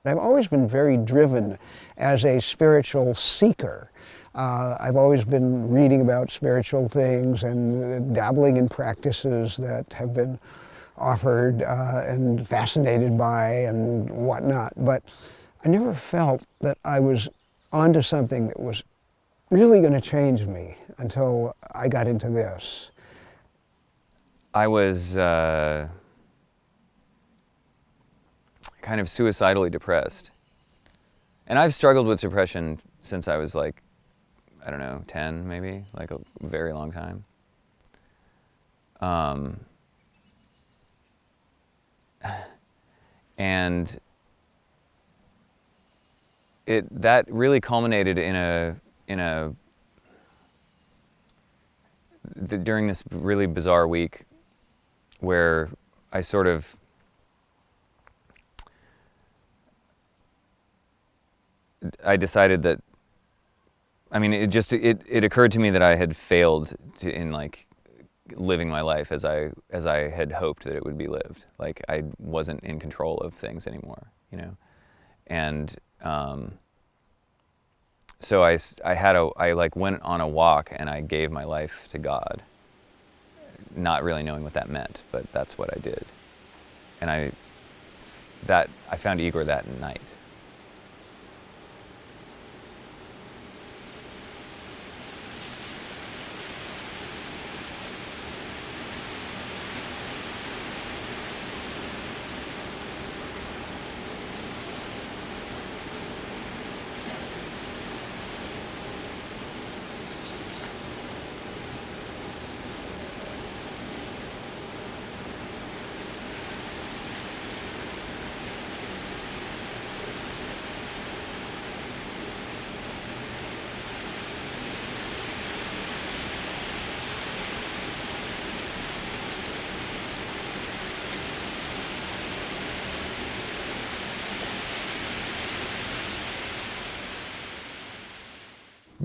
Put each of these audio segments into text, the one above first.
I've always been very driven as a spiritual seeker. I've always been reading about spiritual things and dabbling in practices that have been offered and fascinated by and whatnot. But I never felt that I was onto something that was really going to change me until I got into this. I was kind of suicidally depressed. And I've struggled with depression since I was like, I don't know, 10 maybe, like a very long time. And that really culminated during this really bizarre week where I sort of decided that, I mean, it occurred to me that I had failed in like living my life as I had hoped that it would be lived. Like I wasn't in control of things anymore, you know? And so I like went on a walk and I gave my life to God, not really knowing what that meant, but that's what I did. And I found Igor that night.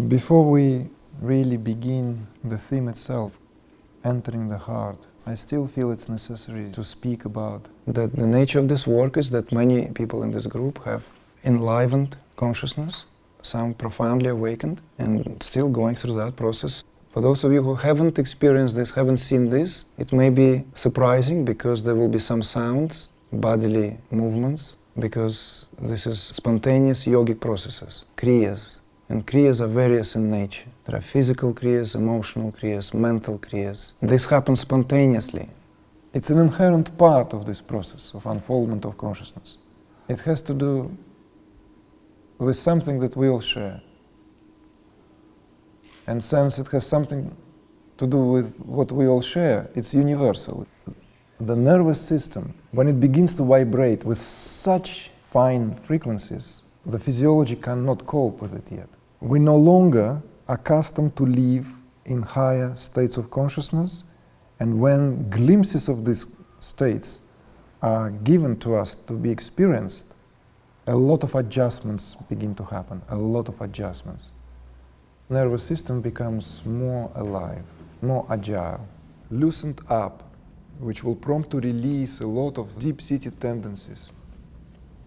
Before we really begin the theme itself, entering the heart, I still feel it's necessary to speak about that the nature of this work is that many people in this group have enlivened consciousness, some profoundly awakened, and still going through that process. For those of you who haven't experienced this, haven't seen this, it may be surprising because there will be some sounds, bodily movements, because this is spontaneous yogic processes, kriyas. And kriyas are various in nature. There are physical kriyas, emotional kriyas, mental kriyas. This happens spontaneously. It's an inherent part of this process of unfoldment of consciousness. It has to do with something that we all share. And since it has something to do with what we all share, it's universal. The nervous system, when it begins to vibrate with such fine frequencies, the physiology cannot cope with it yet. We're no longer accustomed to live in higher states of consciousness, and when glimpses of these states are given to us to be experienced, a lot of adjustments begin to happen, a lot of adjustments. Nervous system becomes more alive, more agile, loosened up, which will prompt to release a lot of deep-seated tendencies.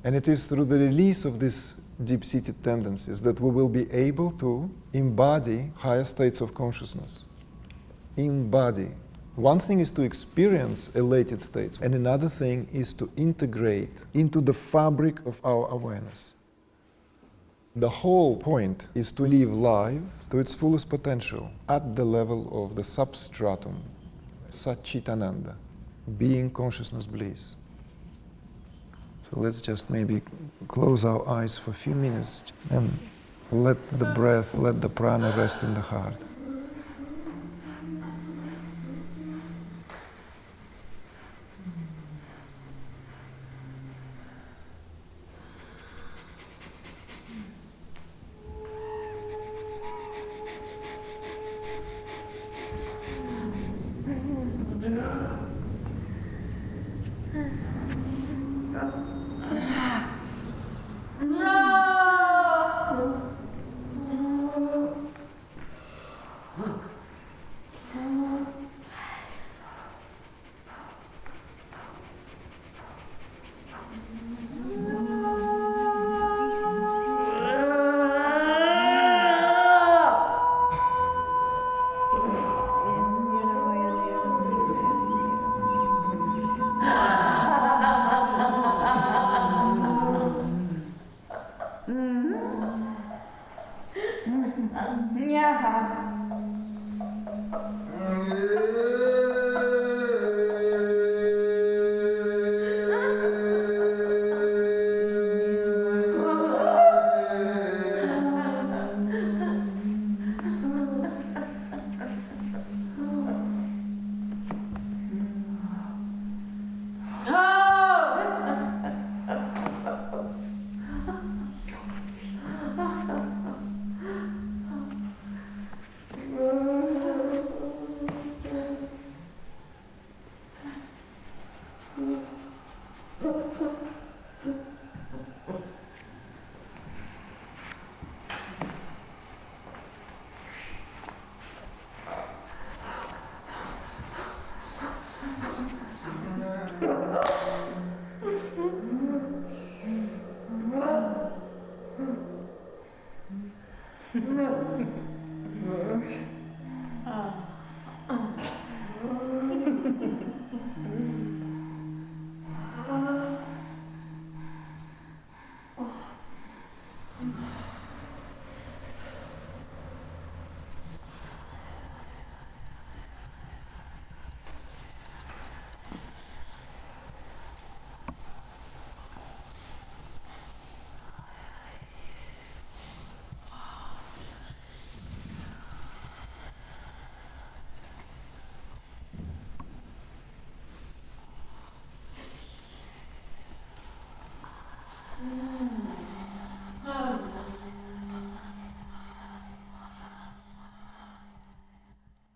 And it is through the release of these deep-seated tendencies that we will be able to embody higher states of consciousness. Embody. One thing is to experience elated states, and another thing is to integrate into the fabric of our awareness. The whole point is to live life to its fullest potential at the level of the substratum, Satchitananda, being consciousness bliss. So let's just maybe close our eyes for a few minutes and let the breath, let the prana rest in the heart.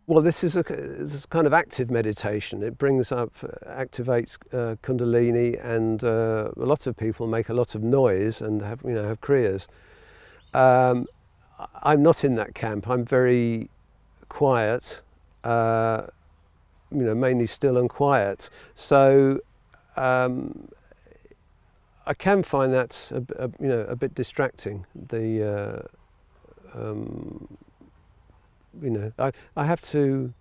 Well, this is a kind of active meditation. It brings up, activates Kundalini, and a lot of people make a lot of noise and have kriyas. I'm not in that camp. I'm very quiet, mainly still and quiet. So I can find that a bit distracting. I have to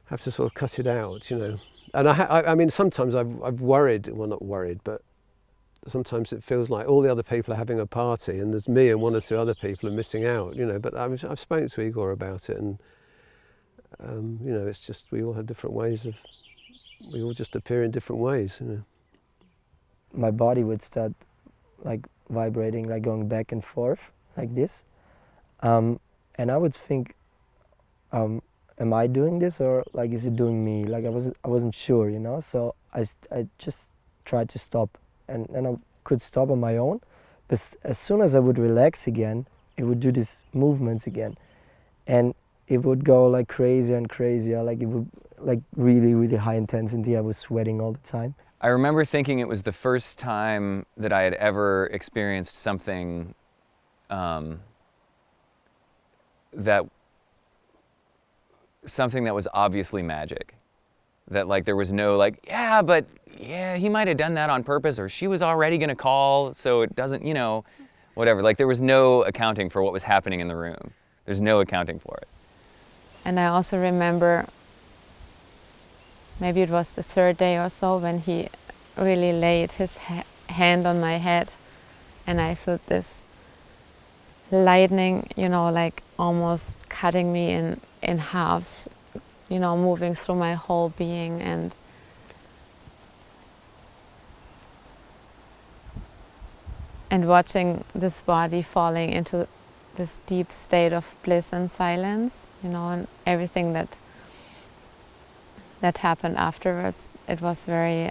sort of cut it out, and I mean sometimes I've worried, well not worried, but sometimes it feels like all the other people are having a party and there's me and one or two other people are missing out, but I've spoken to Igor about it, and it's just we all have different ways we all just appear in different ways. My body would start like vibrating, like going back and forth like this. And I would think, am I doing this, or like is it doing me? Like I wasn't sure, So I just tried to stop, and I could stop on my own. But as soon as I would relax again, it would do these movements again, and it would go like crazier and crazier. Like it would like really, really high intensity. I was sweating all the time. I remember thinking it was the first time that I had ever experienced something that was obviously magic, that like there was no like, he might have done that on purpose, or she was already going to call, so it doesn't, whatever. Like there was no accounting for what was happening in the room. There's no accounting for it. And I also remember, maybe it was the third day or so, when he really laid his hand on my head, and I felt this lightning, like almost cutting me in halves, moving through my whole being, and watching this body falling into this deep state of bliss and silence, and everything that happened afterwards. It was very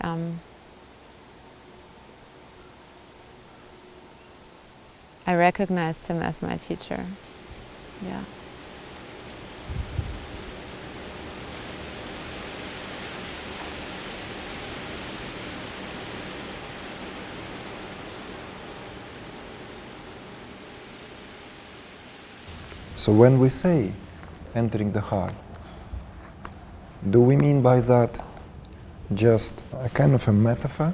I recognized him as my teacher. Yeah. So when we say entering the heart, do we mean by that just a kind of a metaphor,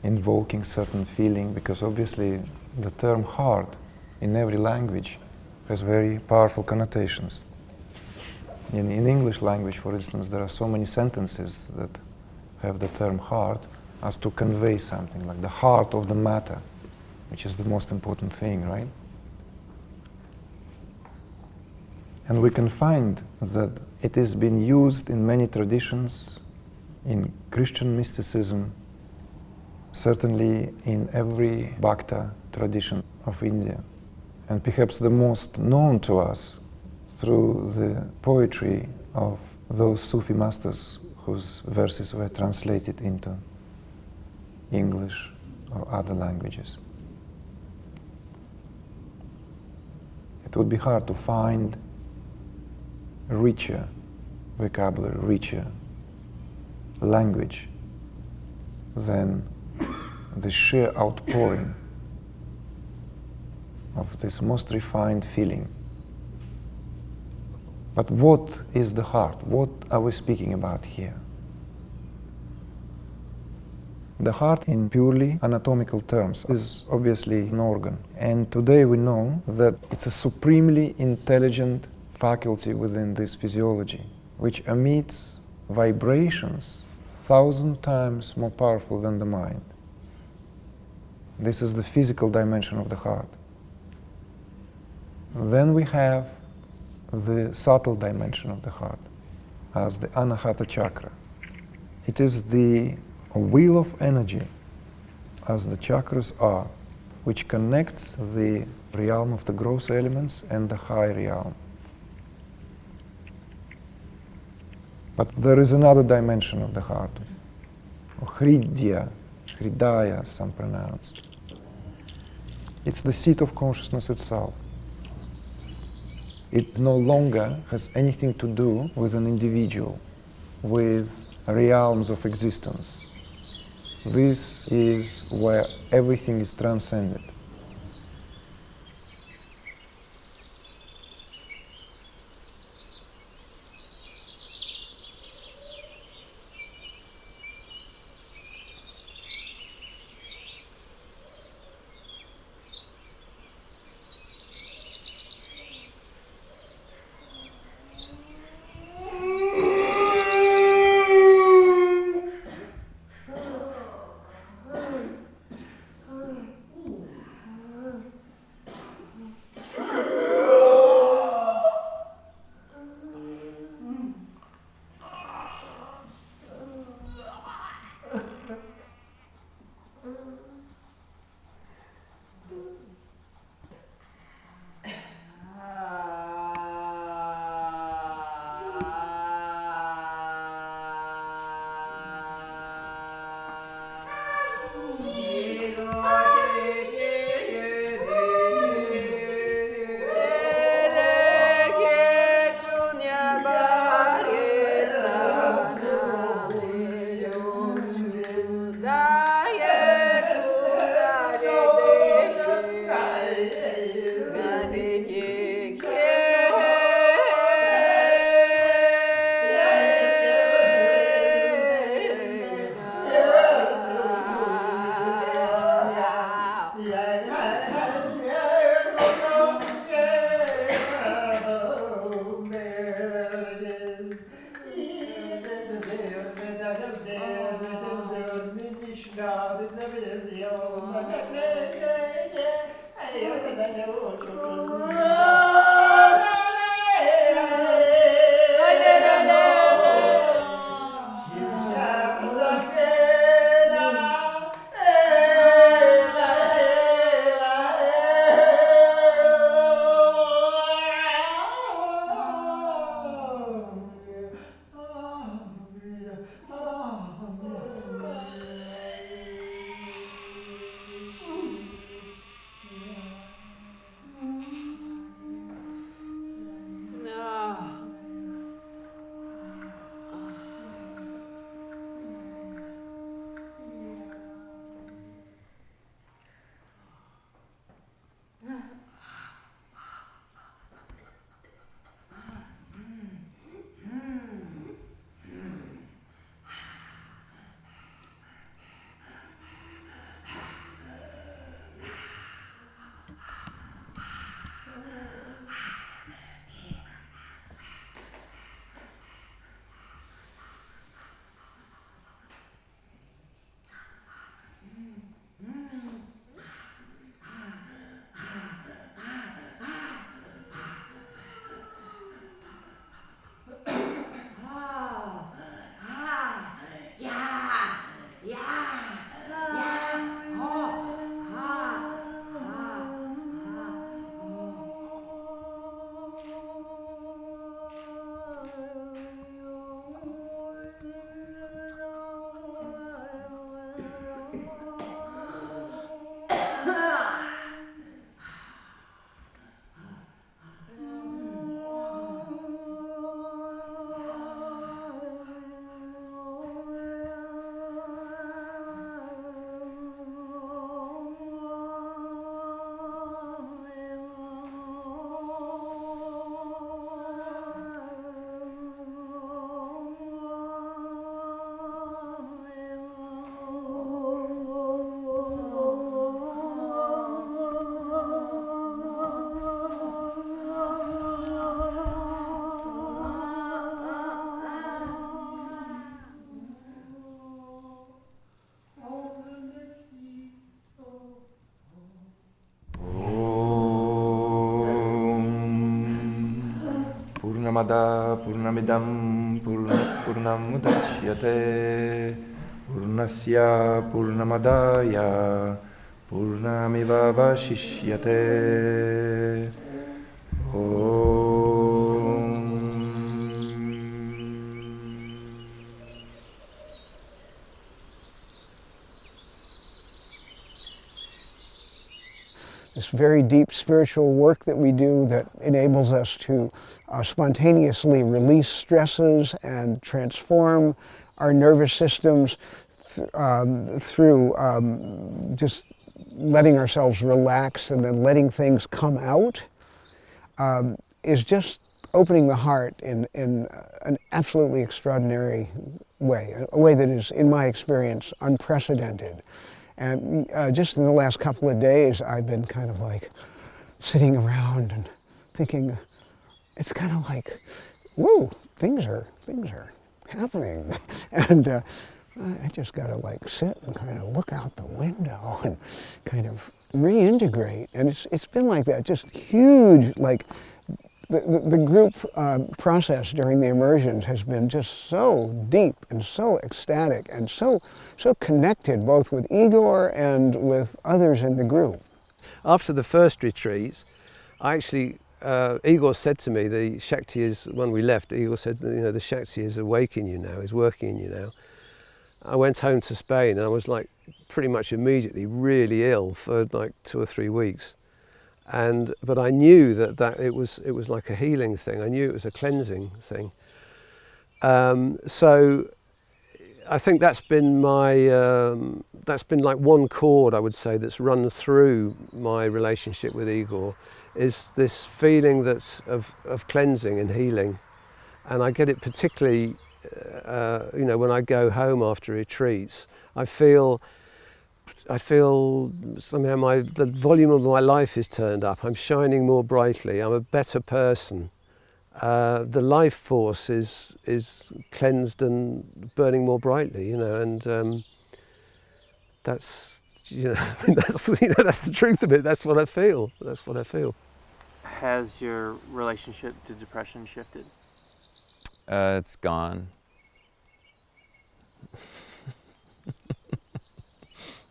invoking certain feeling? Because obviously the term heart in every language has very powerful connotations. In English language, for instance, there are so many sentences that have the term heart as to convey something, like the heart of the matter, which is the most important thing, right? And we can find that it has been used in many traditions, in Christian mysticism, certainly in every Bhakta tradition of India, and perhaps the most known to us through the poetry of those Sufi masters whose verses were translated into English or other languages. It would be hard to find a richer vocabulary, richer language than the sheer outpouring of this most refined feeling. But what is the heart? What are we speaking about here? The heart, in purely anatomical terms, is obviously an organ. And today we know that it's a supremely intelligent faculty within this physiology, which emits vibrations 1,000 times more powerful than the mind. This is the physical dimension of the heart. Then we have the subtle dimension of the heart as the Anahata chakra. It is the wheel of energy, as the chakras are, which connects the realm of the gross elements and the high realm. But there is another dimension of the heart, Hridaya, some pronounce. It's the seat of consciousness itself. It no longer has anything to do with an individual, with realms of existence. This is where everything is transcended. Purnamada Purnamidam Purnam Udachyate Purnasya Purnamadaya Purnamivavashishyate This very deep spiritual work that we do that enables us to spontaneously release stresses and transform our nervous systems through just letting ourselves relax and then letting things come out is just opening the heart in an absolutely extraordinary way, a way that is, in my experience, unprecedented. And just in the last couple of days, I've been kind of like sitting around and thinking, it's kind of like, whoa, things are happening. And I just got to like sit and kind of look out the window and kind of reintegrate. And it's been like that, just huge, like the group process during the immersions has been just so deep and so ecstatic and so connected both with Igor and with others in the group. After the first retreats, I actually, Igor said to me, the Shakti is, when we left, Igor said, you know, the Shakti is awake in you now, is working in you now. I went home to Spain and I was like pretty much immediately really ill for like 2 or 3 weeks. But I knew that it was like a healing thing. I knew it was a cleansing thing. So I think that's been like one chord, I would say, that's run through my relationship with Igor, is this feeling that's of cleansing and healing. And I get it particularly, you know, when I go home after retreats. I feel somehow the volume of my life is turned up. I'm shining more brightly. I'm a better person. The life force is cleansed and burning more brightly, you know, and that's, you know, I mean, that's the truth of it. That's what I feel. That's what I feel. Has your relationship to depression shifted? It's gone.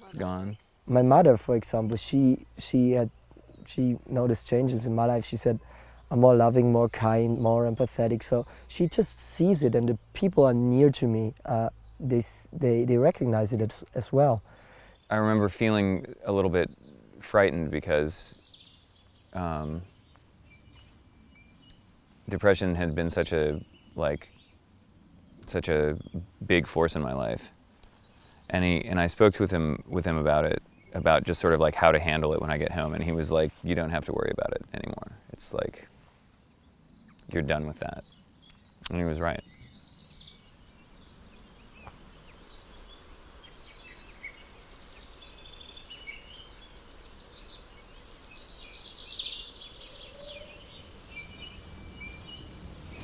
It's gone. My mother, for example, she noticed changes in my life. She said, I'm more loving, more kind, more empathetic. So she just sees it, and the people are near to me. They recognize it as well. I remember feeling a little bit frightened because depression had been such a big force in my life. And I spoke with him about it, about just sort of like how to handle it when I get home. And he was like, you don't have to worry about it anymore. It's like, you're done with that. And he was right.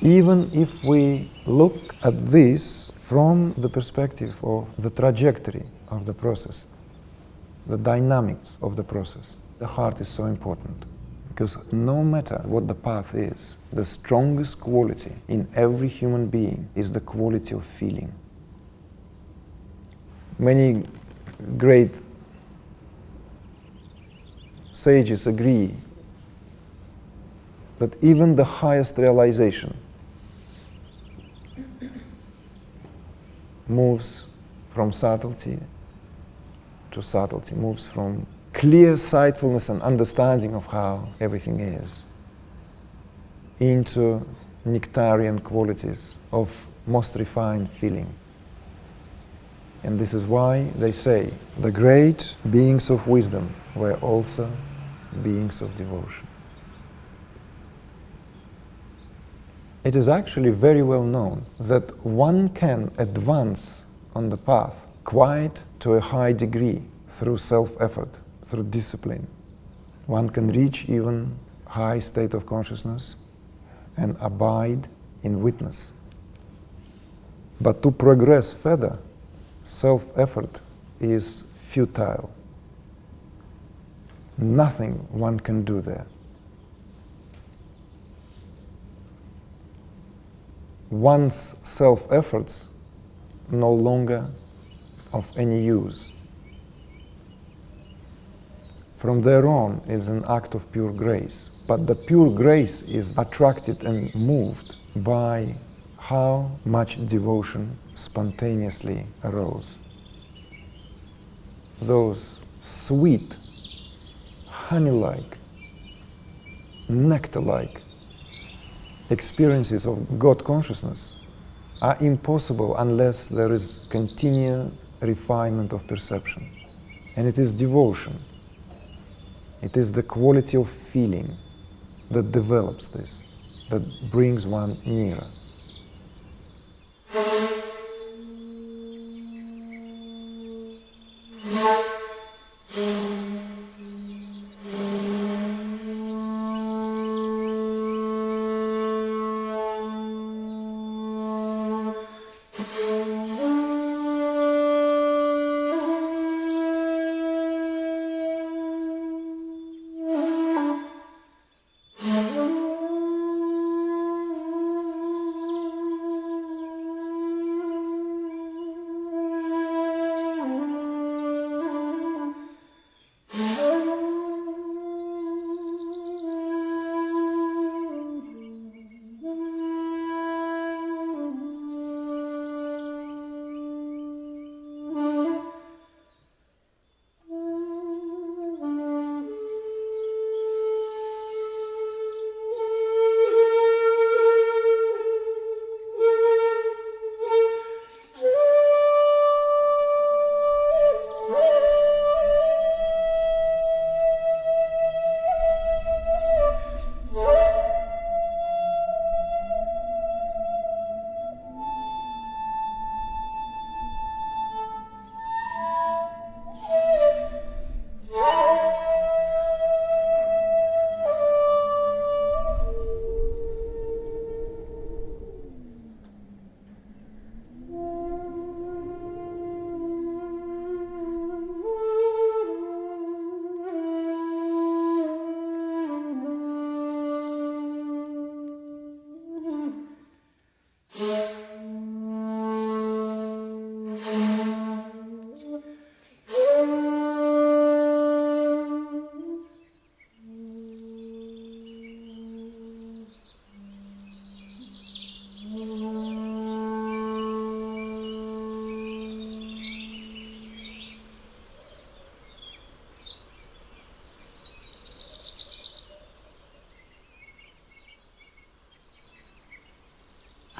Even if we look at this from the perspective of the trajectory of the process, the dynamics of the process, the heart is so important. Because no matter what the path is, the strongest quality in every human being is the quality of feeling. Many great sages agree that even the highest realization moves from subtlety to subtlety, moves from clear sightfulness and understanding of how everything is into nectarian qualities of most refined feeling. And this is why they say the great beings of wisdom were also beings of devotion. It is actually very well known that one can advance on the path quite to a high degree through self-effort, through discipline. One can reach even high state of consciousness and abide in witness. But to progress further, self-effort is futile. Nothing one can do there. one's self-efforts no longer of any use. From there on, it's an act of pure grace. But the pure grace is attracted and moved by how much devotion spontaneously arose. Those sweet, honey-like, nectar-like experiences of God consciousness are impossible unless there is continued refinement of perception. And it is devotion. It is the quality of feeling that develops this, that brings one nearer.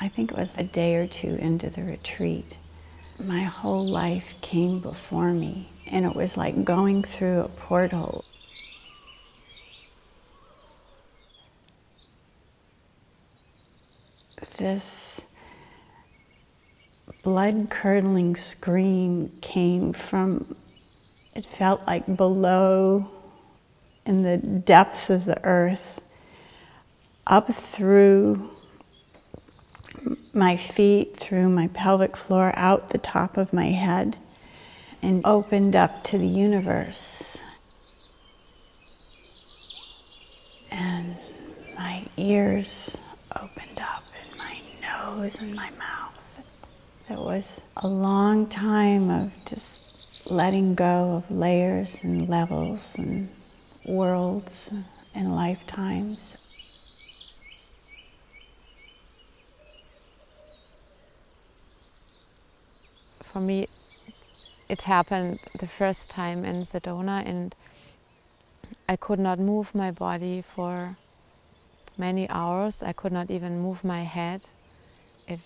I think it was a day or two into the retreat. My whole life came before me, and it was like going through a portal. This blood-curdling scream came from, it felt like below in the depths of the earth, up through my feet, through my pelvic floor, out the top of my head, and opened up to the universe. And my ears opened up, and my nose and my mouth. It was a long time of just letting go of layers and levels and worlds and lifetimes. For me, it happened the first time in Sedona, and I could not move my body for many hours. I could not even move my head. It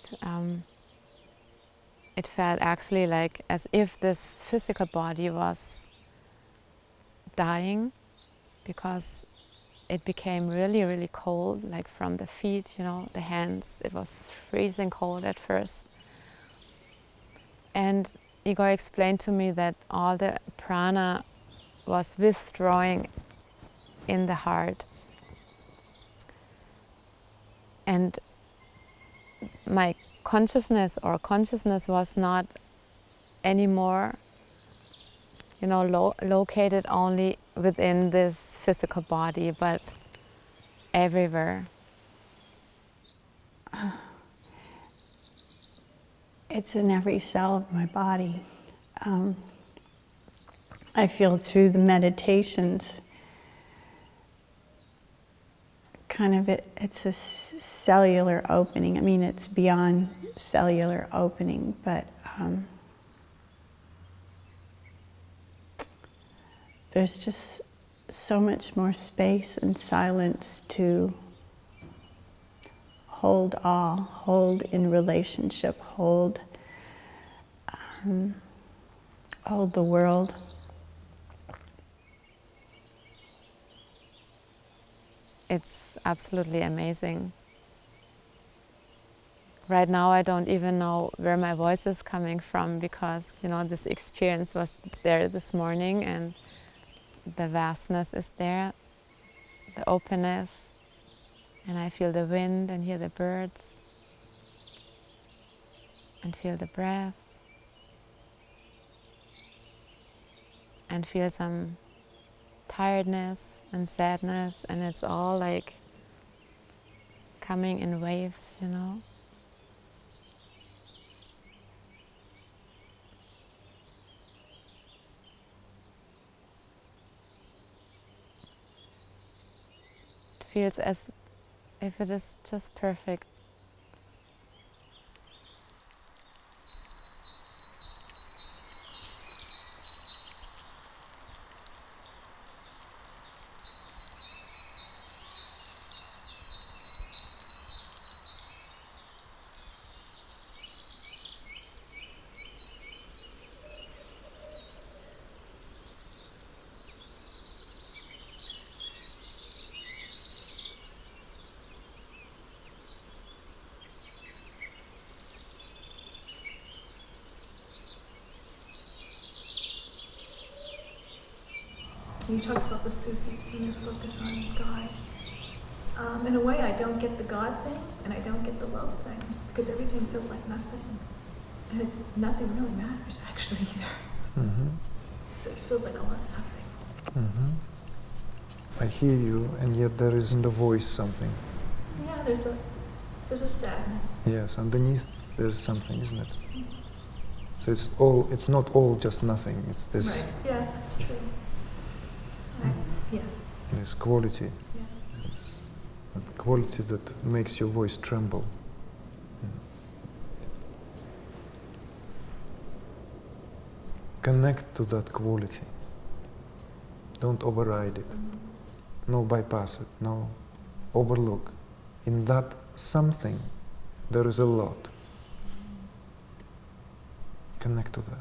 felt actually like as if this physical body was dying, because it became really, really cold, like from the feet, the hands. It was freezing cold at first. And Igor explained to me that all the prana was withdrawing in the heart. And my consciousness was not anymore, located only within this physical body, but everywhere. it's in every cell of my body. I feel through the meditations, kind of it's a cellular opening. I mean, it's beyond cellular opening, but there's just so much more space and silence to hold all, hold in relationship, hold the world. It's absolutely amazing. Right now I don't even know where my voice is coming from, because this experience was there this morning, and the vastness is there, the openness, and I feel the wind and hear the birds and feel the breath and feel some tiredness and sadness, and it's all like coming in waves, It feels as if it is just perfect. You talked about the Sufis and their focus on God. In a way, I don't get the God thing, and I don't get the love thing, because everything feels like nothing. And nothing really matters, actually, either. Mm-hmm. So it feels like a lot of nothing. Mm-hmm. I hear you, and yet there is in the voice something. Yeah, there's a sadness. Yes, underneath there's something, isn't it? So it's not all just nothing, it's this. Right, yes, it's true. Yes. This quality. Yes. Yes. That quality that makes your voice tremble. Connect to that quality. Don't override it. No bypass it. No overlook. In that something, there is a lot. Connect to that.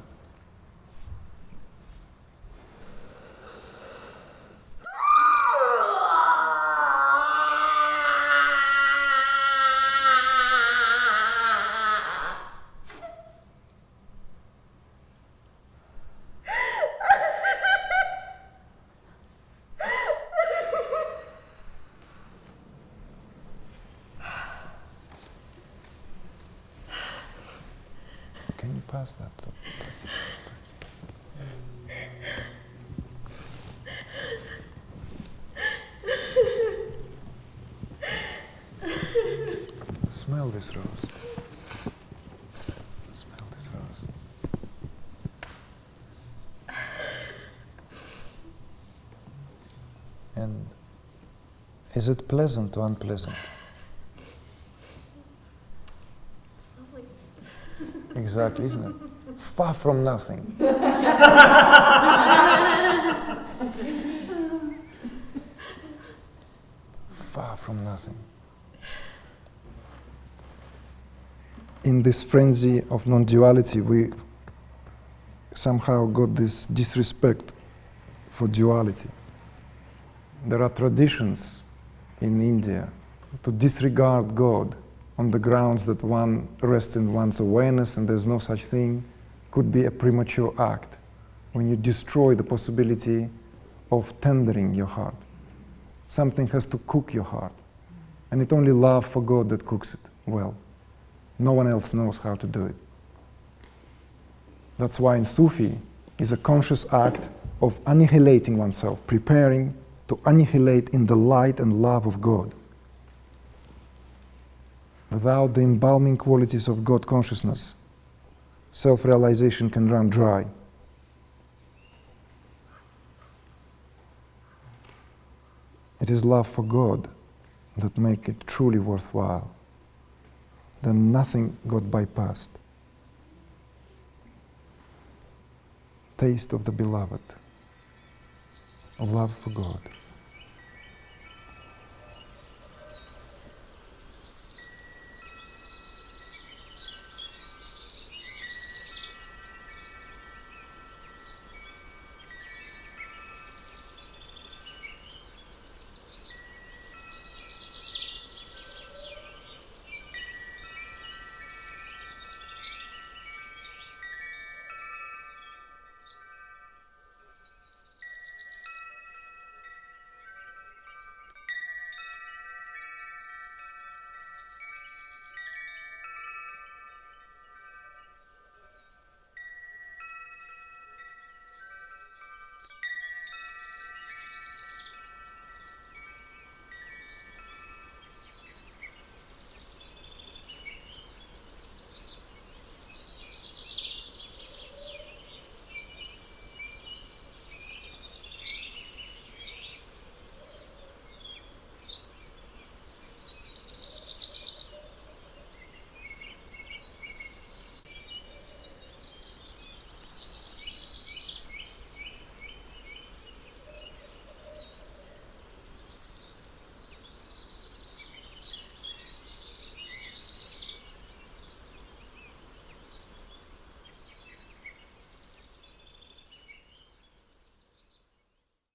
Can you pass that? Smell this rose. Smell this rose. And is it pleasant or unpleasant? It's lovely. Exactly, isn't it? Far from nothing. Far from nothing. In this frenzy of non-duality, we somehow got this disrespect for duality. There are traditions in India to disregard God on the grounds that one rests in one's awareness and there's no such thing, could be a premature act when you destroy the possibility of tendering your heart. Something has to cook your heart, and it's only love for God that cooks it well. No one else knows how to do it. That's why in Sufi is a conscious act of annihilating oneself, preparing to annihilate in the light and love of God. Without the embalming qualities of God consciousness, self-realization can run dry. It is love for God that make it truly worthwhile. Then nothing got bypassed. Taste of the beloved, of love for God.